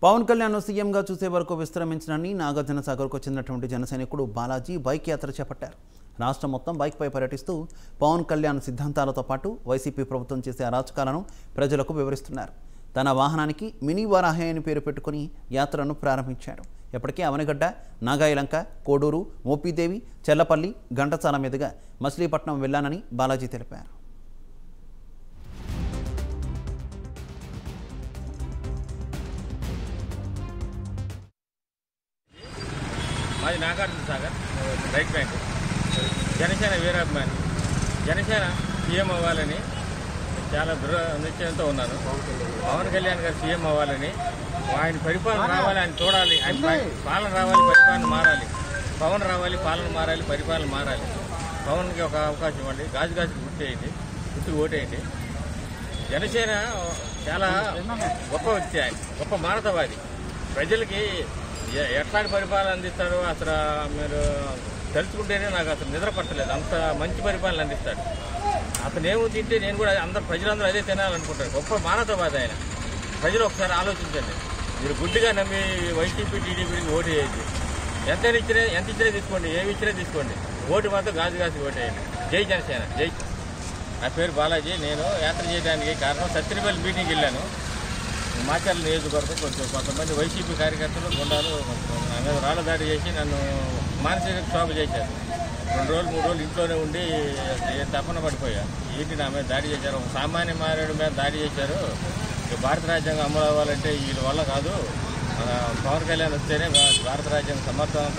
పవన్ కళ్యాణ్ సీఎంగా చూసే వరకు విస్తరించనని నాగార్జున సాగర్కు చెందినటువంటి జనసైనికుడు బాలాజీ బైక్ యాత్ర చేపట్టారు. రాష్ట్రం మొత్తం బైక్పై పర్యటిస్తూ పవన్ కళ్యాణ్ సిద్ధాంతాలతో పాటు వైసీపీ ప్రభుత్వం చేసే అరాచకాలను ప్రజలకు వివరిస్తున్నారు. తన వాహనానికి మినీ వారాహి అని పేరు పెట్టుకుని యాత్రను ప్రారంభించారు. ఇప్పటికే అవనిగడ్డ, నాగాయలంక, కోడూరు, మోపిదేవి, చెల్లపల్లి, ఘంటసాల మీదుగా మచిలీపట్నం వెళ్లానని బాలాజీ తెలిపారు. మాది నాగార్జున సాగర్ రైట్ బ్యాంక్. జనసేన వీరాభిమాని. జనసేన సీఎం అవ్వాలని చాలా దృఢ నిశ్చయంతో ఉన్నాను. పవన్ కళ్యాణ్ గారు సీఎం అవ్వాలని, ఆయన పరిపాలన రావాలి, ఆయన చూడాలి, ఆయన పాలన రావాలి, పరిపాలన మారాలి. పవన్ రావాలి, పాలన మారాలి, పరిపాలన మారాలి. పవన్కి ఒక అవకాశం ఇవ్వండి, గాజుగాజుకి గుర్తేయండి, గుర్తు ఓటేయండి. జనసేన చాలా గొప్ప వ్యక్తి, ఆయన గొప్ప మానవతావాది. ప్రజలకి ఎట్లాంటి పరిపాలన అందిస్తాడో అసలు మీరు తెలుసుకుంటేనే నాకు అసలు నిద్ర పట్టలేదు. అంత మంచి పరిపాలన అందిస్తాడు. అతను ఏమో తింటే నేను కూడా ప్రజలందరూ అదే తినాలనుకుంటారు. గొప్ప మానవతావాది ఆయన. ప్రజలు ఒకసారి ఆలోచించండి. మీరు గుడ్డిగా నమ్మి వైసీపీ టీడీపీకి ఓటు వేయండి. ఎంత ఇచ్చినా తీసుకోండి, ఏమి ఇచ్చినా తీసుకోండి. ఓటు మాత్రం గాజు ఓటేయండి. జై జనసేన, జై. నా పేరు బాలాజీ. నేను యాత్ర చేయడానికి కారణం సత్తినపల్లి మీటింగ్కి వెళ్ళాను. మాచర్ల నియోజకవర్గం కొంతమంది వైసీపీ కార్యకర్తలు గుండాలు నా మీద రాళ్ళ దాడి చేసి నన్ను మానసిక క్షోభ చేశారు. 2 రోజులు 3 రోజులు ఇంట్లోనే ఉండి తపన పడిపోయా. ఏంటి నా మీద దాడి చేశారు, ఒక సామాన్య మానవుడి మీద దాడి చేశారు. భారత రాజ్యాంగం అమలు అవ్వాలంటే వీళ్ళ వల్ల కాదు, పవన్ కళ్యాణ్ వస్తేనే భారత రాజ్యాంగం సమర్థవంతంగా